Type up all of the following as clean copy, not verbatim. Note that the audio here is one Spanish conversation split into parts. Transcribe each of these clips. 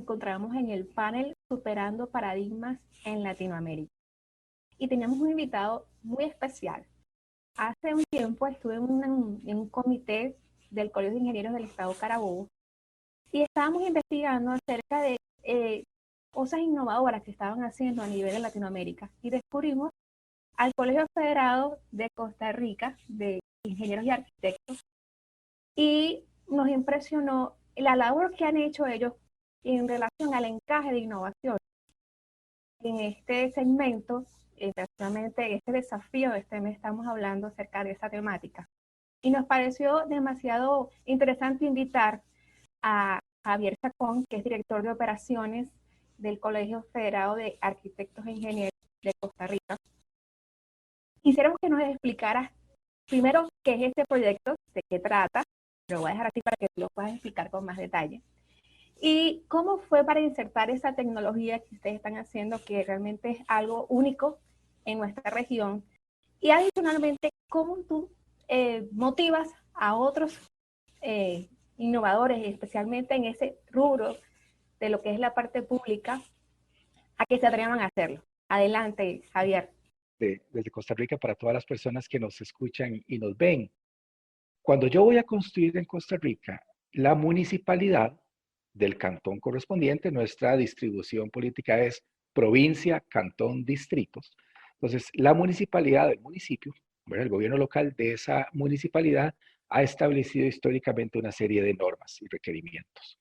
encontramos en el panel Superando Paradigmas en Latinoamérica. Y teníamos un invitado muy especial. Hace un tiempo estuve en un comité del Colegio de Ingenieros del Estado Carabobo y estábamos investigando acerca de cosas innovadoras que estaban haciendo a nivel de Latinoamérica y descubrimos al Colegio Federado de Costa Rica de Ingenieros y Arquitectos y nos impresionó la labor que han hecho ellos en relación al encaje de innovación en este segmento, precisamente este desafío de este mes estamos hablando acerca de esa temática. Y nos pareció demasiado interesante invitar a Javier Chacón, que es director de operaciones del Colegio Federado de Arquitectos e Ingenieros de Costa Rica. Quisiéramos que nos explicara primero qué es este proyecto, de qué trata, lo voy a dejar así para que lo puedas explicar con más detalle. ¿Y cómo fue para insertar esa tecnología que ustedes están haciendo, que realmente es algo único en nuestra región? Y adicionalmente, ¿cómo tú motivas a otros innovadores, especialmente en ese rubro de lo que es la parte pública, a que se atrevan a hacerlo? Adelante, Javier. Desde Costa Rica para todas las personas que nos escuchan y nos ven. Cuando yo voy a construir en Costa Rica, la municipalidad del cantón correspondiente, nuestra distribución política es provincia, cantón, distritos. Entonces, la municipalidad del municipio, bueno, el gobierno local de esa municipalidad ha establecido históricamente una serie de normas y requerimientos.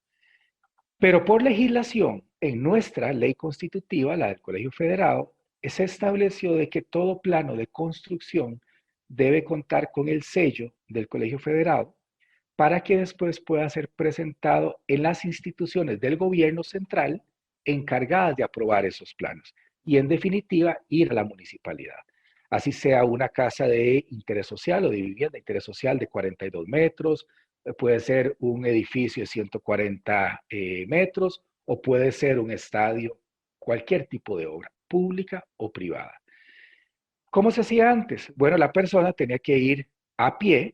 Pero por legislación, en nuestra ley constitutiva, la del Colegio Federado, se estableció de que todo plano de construcción debe contar con el sello del Colegio Federado para que después pueda ser presentado en las instituciones del gobierno central encargadas de aprobar esos planos y en definitiva ir a la municipalidad. Así sea una casa de interés social o de vivienda de interés social de 42 metros, puede ser un edificio de 140 metros o puede ser un estadio, cualquier tipo de obra, pública o privada. ¿Cómo se hacía antes? Bueno, la persona tenía que ir a pie,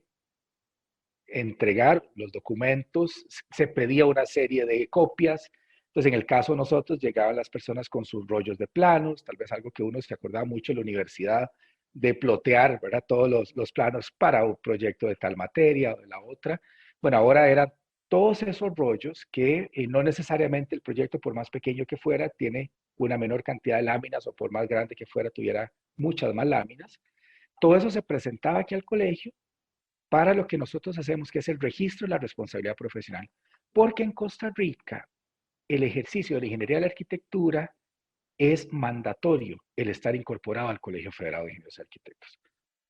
entregar los documentos, se pedía una serie de copias. Entonces, en el caso de nosotros, llegaban las personas con sus rollos de planos, tal vez algo que uno se acordaba mucho en la universidad, de plotear, ¿verdad? Todos los planos para un proyecto de tal materia o de la otra. Bueno, ahora eran todos esos rollos que no necesariamente el proyecto, por más pequeño que fuera, tiene una menor cantidad de láminas o por más grande que fuera, tuviera muchas más láminas. Todo eso se presentaba aquí al colegio para lo que nosotros hacemos, que es el registro de la responsabilidad profesional. Porque en Costa Rica, el ejercicio de la ingeniería de la arquitectura es mandatorio el estar incorporado al Colegio Federado de Ingenieros y Arquitectos.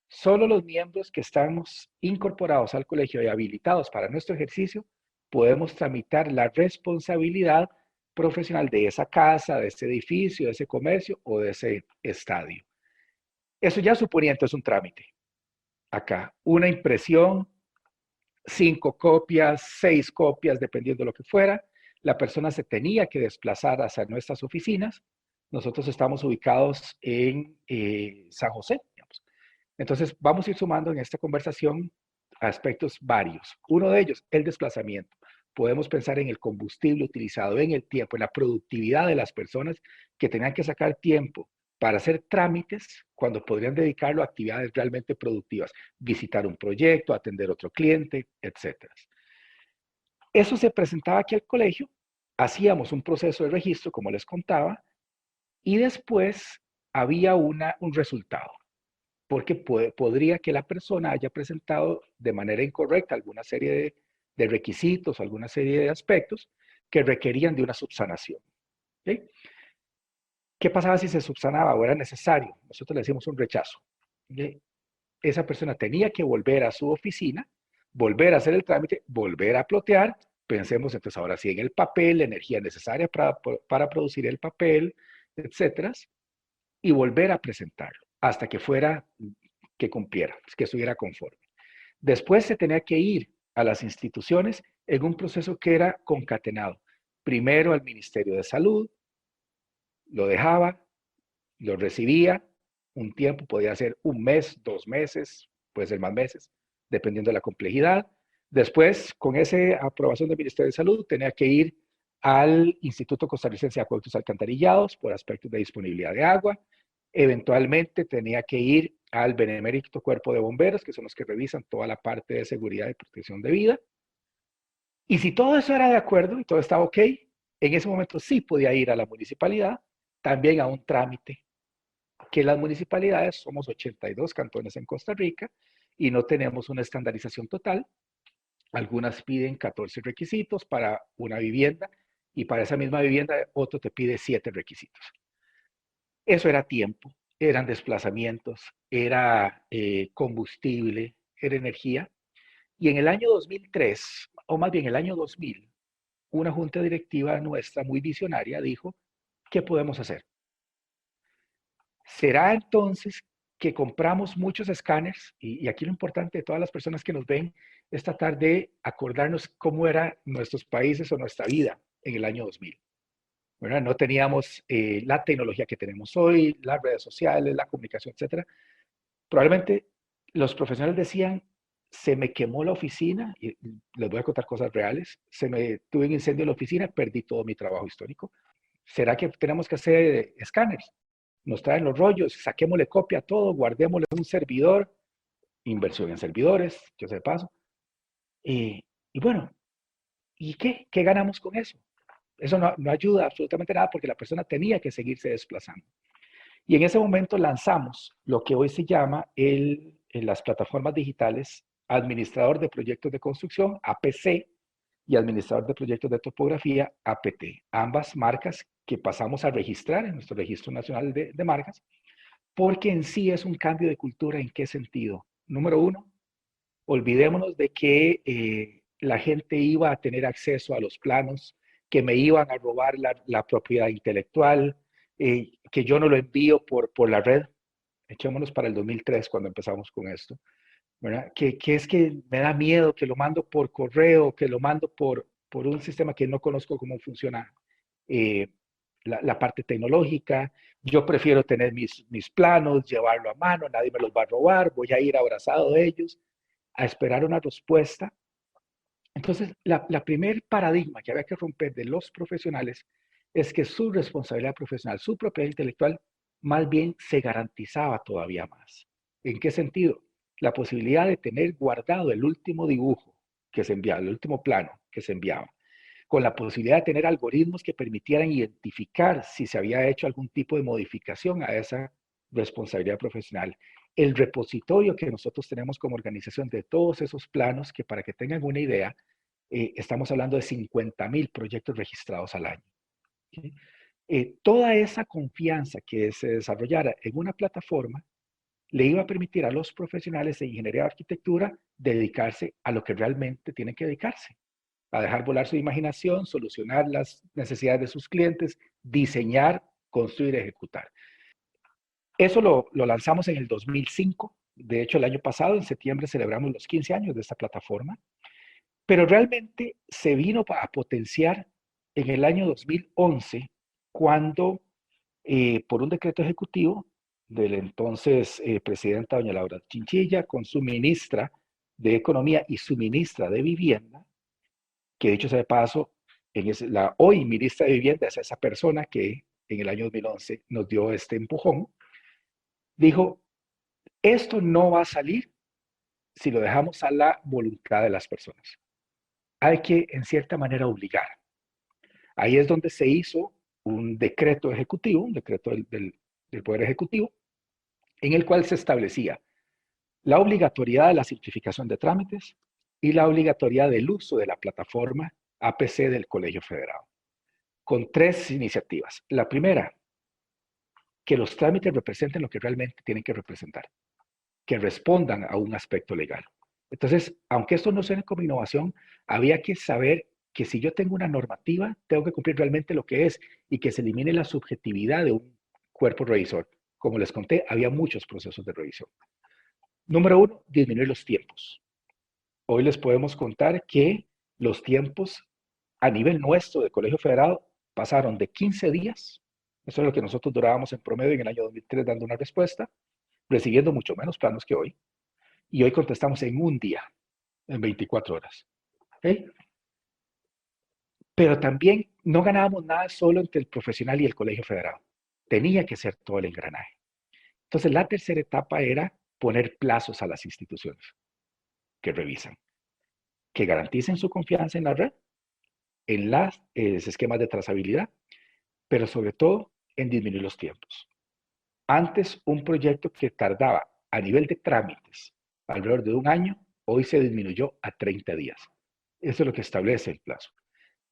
Solo los miembros que estamos incorporados al colegio y habilitados para nuestro ejercicio podemos tramitar la responsabilidad profesional de esa casa, de ese edificio, de ese comercio o de ese estadio. Eso ya suponía entonces un trámite. Acá, una impresión, 5 copias, 6 copias, dependiendo de lo que fuera. La persona se tenía que desplazar hacia nuestras oficinas. Nosotros estamos ubicados en San José, digamos. Entonces, vamos a ir sumando en esta conversación aspectos varios. Uno de ellos, el desplazamiento. Podemos pensar en el combustible utilizado, en el tiempo, en la productividad de las personas que tenían que sacar tiempo para hacer trámites cuando podrían dedicarlo a actividades realmente productivas, visitar un proyecto, atender otro cliente, etc. Eso se presentaba aquí al colegio, hacíamos un proceso de registro, como les contaba, y después había un resultado, porque podría que la persona haya presentado de manera incorrecta alguna serie de requisitos, alguna serie de aspectos que requerían de una subsanación. ¿Okay? ¿Qué pasaba si se subsanaba o era necesario? Nosotros le decimos un rechazo. ¿Okay? Esa persona tenía que volver a su oficina, volver a hacer el trámite, volver a plotear. Pensemos entonces ahora sí en el papel, la energía necesaria para producir el papel, etcétera, y volver a presentarlo hasta que fuera, que cumpliera, que estuviera conforme. Después se tenía que ir a las instituciones en un proceso que era concatenado. Primero al Ministerio de Salud, lo dejaba, lo recibía, un tiempo, podía ser un mes, 2 meses, puede ser más meses, dependiendo de la complejidad. Después, con esa aprobación del Ministerio de Salud, tenía que ir al Instituto Costarricense de Acueductos y Alcantarillados por aspectos de disponibilidad de agua. Eventualmente tenía que ir al Benemérito Cuerpo de Bomberos, que son los que revisan toda la parte de seguridad y protección de vida. Y si todo eso era de acuerdo y todo estaba ok, en ese momento sí podía ir a la municipalidad, también a un trámite, que las municipalidades, somos 82 cantones en Costa Rica y no tenemos una estandarización total. Algunas piden 14 requisitos para una vivienda y para esa misma vivienda otro te pide 7 requisitos. Eso era tiempo, eran desplazamientos, era combustible, era energía. Y en el año 2003, o más bien el año 2000, una junta directiva nuestra muy visionaria dijo, ¿qué podemos hacer? ¿Será entonces que compramos muchos escáneres? Y aquí lo importante de todas las personas que nos ven es tratar de acordarnos cómo eran nuestros países o nuestra vida en el año 2000. ¿Verdad? No teníamos la tecnología que tenemos hoy, las redes sociales, la comunicación, etcétera. Probablemente los profesionales decían, se me quemó la oficina, y les voy a contar cosas reales, tuve un incendio en la oficina, perdí todo mi trabajo histórico. ¿Será que tenemos que hacer escáneres? Nos traen los rollos, saquémosle copia a todo, guardémosle un servidor, inversión en servidores, yo sé de paso. Y bueno, ¿y qué? ¿Qué ganamos con eso? Eso no ayuda absolutamente nada porque la persona tenía que seguirse desplazando. Y en ese momento lanzamos lo que hoy se llama en las plataformas digitales Administrador de Proyectos de Construcción, APC, y Administrador de Proyectos de Topografía, APT. Ambas marcas que pasamos a registrar en nuestro Registro Nacional de Marcas, porque en sí es un cambio de cultura. ¿En qué sentido? Número uno, olvidémonos de que la gente iba a tener acceso a los planos, que me iban a robar la propiedad intelectual, que yo no lo envío por la red. Echémonos para el 2003 cuando empezamos con esto, ¿verdad? Que es que me da miedo, que lo mando por correo, que lo mando por un sistema que no conozco cómo funciona eh, la parte tecnológica. Yo prefiero tener mis planos, llevarlo a mano, nadie me los va a robar, voy a ir abrazado de ellos a esperar una respuesta. Entonces, la primer paradigma que había que romper de los profesionales es que su responsabilidad profesional, su propiedad intelectual, más bien se garantizaba todavía más. ¿En qué sentido? La posibilidad de tener guardado el último dibujo que se enviaba, el último plano que se enviaba, con la posibilidad de tener algoritmos que permitieran identificar si se había hecho algún tipo de modificación a esa responsabilidad profesional. El repositorio que nosotros tenemos como organización de todos esos planos, que para que tengan una idea, estamos hablando de 50,000 proyectos registrados al año. ¿Sí? Toda esa confianza que se desarrollara en una plataforma le iba a permitir a los profesionales de ingeniería de arquitectura dedicarse a lo que realmente tienen que dedicarse, a dejar volar su imaginación, solucionar las necesidades de sus clientes, diseñar, construir, ejecutar. Eso lo lanzamos en el 2005. De hecho, el año pasado, en septiembre, celebramos los 15 años de esta plataforma. Pero realmente se vino a potenciar en el año 2011, cuando por un decreto ejecutivo del entonces presidenta doña Laura Chinchilla, con su ministra de Economía y su ministra de Vivienda, que dicho sea de paso, la hoy ministra de Vivienda es esa persona que en el año 2011 nos dio este empujón, dijo, esto no va a salir si lo dejamos a la voluntad de las personas. Hay que, en cierta manera, obligar. Ahí es donde se hizo un decreto ejecutivo, un decreto del Poder Ejecutivo, en el cual se establecía la obligatoriedad de la simplificación de trámites y la obligatoriedad del uso de la plataforma APC del Colegio Federado, con 3 iniciativas. La primera, que los trámites representen lo que realmente tienen que representar, que respondan a un aspecto legal. Entonces, aunque esto no suene como innovación, había que saber que si yo tengo una normativa, tengo que cumplir realmente lo que es y que se elimine la subjetividad de un cuerpo revisor. Como les conté, había muchos procesos de revisión. Número 1, disminuir los tiempos. Hoy les podemos contar que los tiempos a nivel nuestro de Colegio Federado pasaron de 15 días, eso es lo que nosotros durábamos en promedio en el año 2003 dando una respuesta, recibiendo mucho menos planos que hoy, y hoy contestamos en un día, en 24 horas. ¿Okay? Pero también no ganábamos nada solo entre el profesional y el colegio federado. Tenía que ser todo el engranaje. Entonces, la tercera etapa era poner plazos a las instituciones que revisan, que garanticen su confianza en la red, en los esquemas de trazabilidad, pero sobre todo en disminuir los tiempos. Antes, un proyecto que tardaba a nivel de trámites alrededor de un año, hoy se disminuyó a 30 días. Eso es lo que establece el plazo.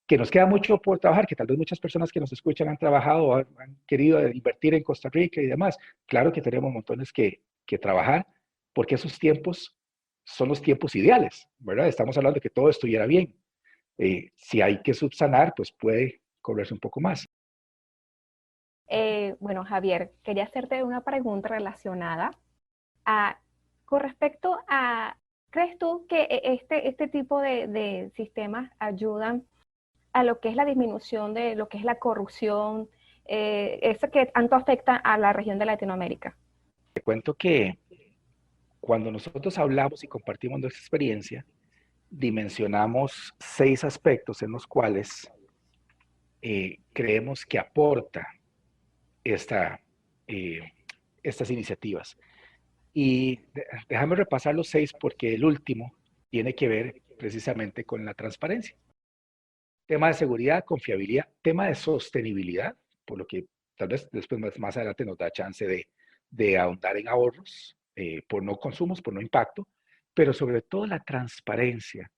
Que nos queda mucho por trabajar, que tal vez muchas personas que nos escuchan han trabajado, han querido invertir en Costa Rica y demás. Claro que tenemos montones que trabajar, porque esos tiempos son los tiempos ideales, ¿verdad? Estamos hablando de que todo estuviera bien. Si hay que subsanar, pues puede correrse un poco más. Bueno, Javier, quería hacerte una pregunta relacionada a, con respecto a, ¿crees tú que este tipo de sistemas ayudan a lo que es la disminución de lo que es la corrupción, eso que tanto afecta a la región de Latinoamérica? Te cuento que cuando nosotros hablamos y compartimos nuestra experiencia, dimensionamos 6 aspectos en los cuales creemos que aporta esta, eh, estas iniciativas. Y déjame repasar los 6 porque el último tiene que ver precisamente con la transparencia. Tema de seguridad, confiabilidad, tema de sostenibilidad, por lo que tal vez después más adelante nos da chance de ahondar en ahorros por no consumos, por no impacto, pero sobre todo la transparencia,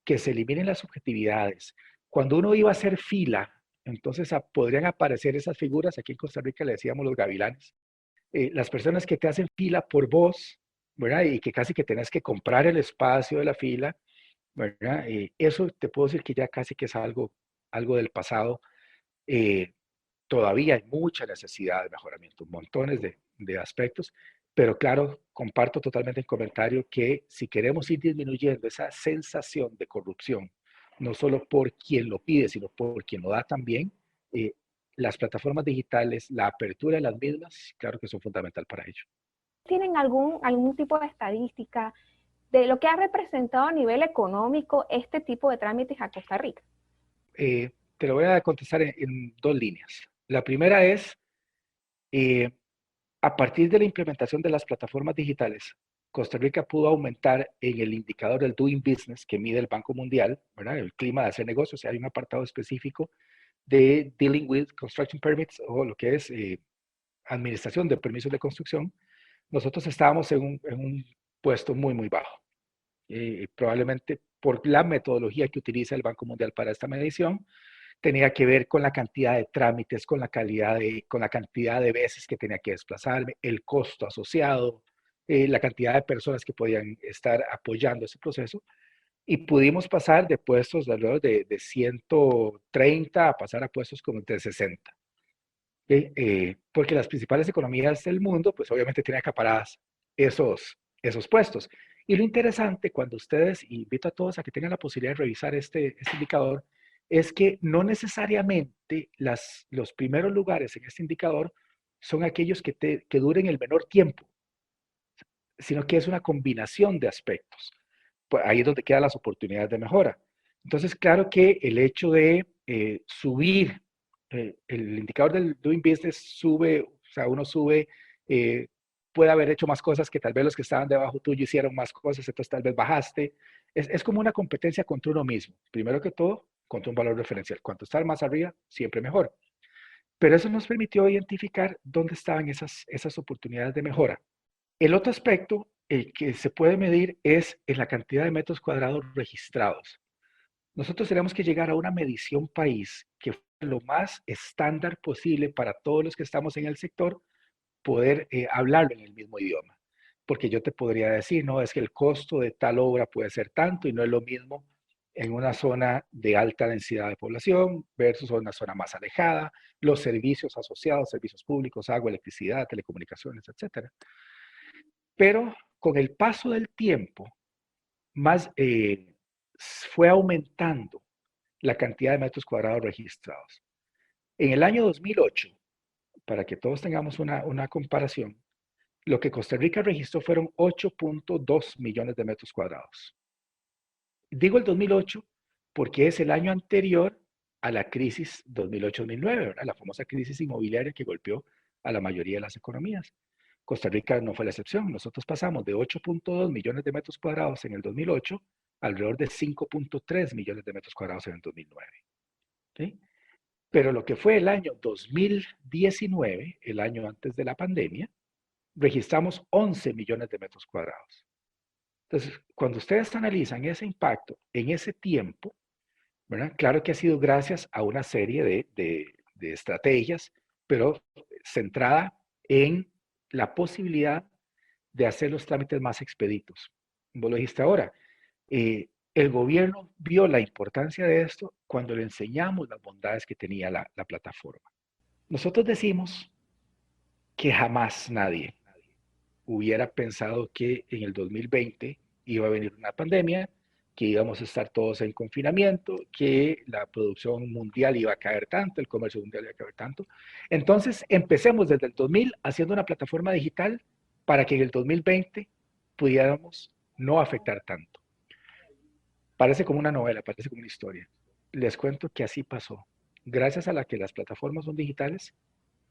que se eliminen las subjetividades. Cuando uno iba a hacer fila, entonces podrían aparecer esas figuras, aquí en Costa Rica le decíamos los gavilanes, las personas que te hacen fila por vos, ¿verdad? Y que casi que tenés que comprar el espacio de la fila, ¿verdad? Eso te puedo decir que ya casi que es algo del pasado. Eh, Todavía hay mucha necesidad de mejoramiento, montones de aspectos, pero claro, comparto totalmente el comentario que si queremos ir disminuyendo esa sensación de corrupción, no solo por quien lo pide, sino por quien lo da también, eh, las plataformas digitales, la apertura de las mismas, claro que son fundamental para ello. ¿Tienen algún tipo de estadística de lo que ha representado a nivel económico este tipo de trámites a Costa Rica? Te lo voy a contestar en 2 líneas. La primera es, eh, a partir de la implementación de las plataformas digitales, Costa Rica pudo aumentar en el indicador del Doing Business que mide el Banco Mundial, ¿verdad? El clima de hacer negocios. Hay un apartado específico de Dealing with Construction Permits o lo que es administración de permisos de construcción. Nosotros estábamos en un puesto muy, muy bajo. Probablemente por la metodología que utiliza el Banco Mundial para esta medición, tenía que ver con la cantidad de trámites, con la cantidad de veces que tenía que desplazarme, el costo asociado, la cantidad de personas que podían estar apoyando ese proceso. Y pudimos pasar de puestos de alrededor de 130 a pasar a puestos como de 60. Porque las principales economías del mundo, pues obviamente tienen acaparadas esos puestos. Y lo interesante, cuando ustedes, invito a todos a que tengan la posibilidad de revisar este indicador, es que no necesariamente los primeros lugares en este indicador son aquellos que duren el menor tiempo, sino que es una combinación de aspectos. Pues ahí es donde quedan las oportunidades de mejora. Entonces, claro que el hecho de subir el indicador del Doing Business sube, o sea, uno sube, eh, puede haber hecho más cosas que tal vez los que estaban debajo tuyo hicieron más cosas, entonces tal vez bajaste. Es como una competencia contra uno mismo. Primero que todo, contra un valor referencial. Cuanto estar más arriba, siempre mejor. Pero eso nos permitió identificar dónde estaban esas oportunidades de mejora. El otro aspecto que se puede medir es en la cantidad de metros cuadrados registrados. Nosotros tenemos que llegar a una medición país que fuera lo más estándar posible para todos los que estamos en el sector, poder hablarlo en el mismo idioma. Porque yo te podría decir, no, es que el costo de tal obra puede ser tanto y no es lo mismo en una zona de alta densidad de población versus una zona más alejada, los servicios asociados, servicios públicos, agua, electricidad, telecomunicaciones, etcétera. Pero con el paso del tiempo, más fue aumentando la cantidad de metros cuadrados registrados. En el año 2008, para que todos tengamos una comparación, lo que Costa Rica registró fueron 8.2 millones de metros cuadrados. Digo el 2008 porque es el año anterior a la crisis 2008-2009, ¿verdad? La famosa crisis inmobiliaria que golpeó a la mayoría de las economías. Costa Rica no fue la excepción. Nosotros pasamos de 8.2 millones de metros cuadrados en el 2008 a alrededor de 5.3 millones de metros cuadrados en el 2009. ¿Sí? Pero lo que fue el año 2019, el año antes de la pandemia, registramos 11 millones de metros cuadrados. Entonces, cuando ustedes analizan ese impacto en ese tiempo, ¿verdad? Claro que ha sido gracias a una serie de estrategias, pero centrada en la posibilidad de hacer los trámites más expeditos. Vos lo dijiste ahora, el gobierno vio la importancia de esto cuando le enseñamos las bondades que tenía la plataforma. Nosotros decimos que jamás nadie hubiera pensado que en el 2020 iba a venir una pandemia, que íbamos a estar todos en confinamiento, que la producción mundial iba a caer tanto, el comercio mundial iba a caer tanto. Entonces, empecemos desde el 2000 haciendo una plataforma digital para que en el 2020 pudiéramos no afectar tanto. Parece como una novela, parece como una historia. Les cuento que así pasó. Gracias a la que las plataformas son digitales,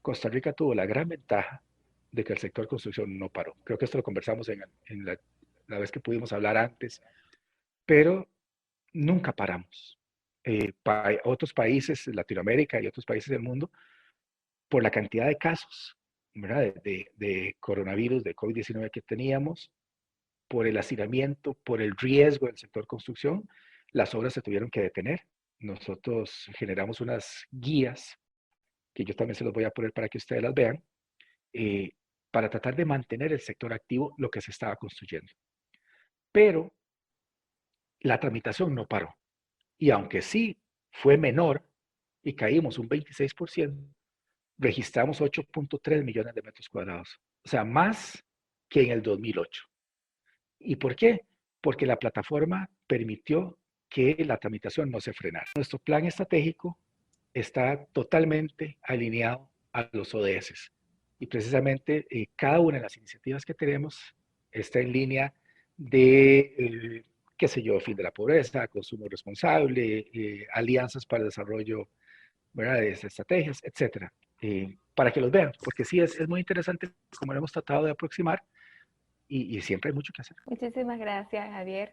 Costa Rica tuvo la gran ventaja de que el sector construcción no paró. Creo que esto lo conversamos en la vez que pudimos hablar antes, pero nunca paramos. Otros países, Latinoamérica y otros países del mundo, por la cantidad de casos, ¿verdad? De coronavirus, de COVID-19 que teníamos, por el hacinamiento, por el riesgo del sector construcción, las obras se tuvieron que detener. Nosotros generamos unas guías, que yo también se los voy a poner para que ustedes las vean, para tratar de mantener el sector activo, lo que se estaba construyendo. Pero la tramitación no paró. Y aunque sí fue menor y caímos un 26%, registramos 8.3 millones de metros cuadrados. O sea, más que en el 2008. ¿Y por qué? Porque la plataforma permitió que la tramitación no se frenara. Nuestro plan estratégico está totalmente alineado a los ODS. Y precisamente cada una de las iniciativas que tenemos está en línea de, qué sé yo, fin de la pobreza, consumo responsable, alianzas para el desarrollo, ¿verdad?, de estrategias, etcétera. Para que los vean, porque sí es muy interesante como lo hemos tratado de aproximar y siempre hay mucho que hacer. Muchísimas gracias, Javier.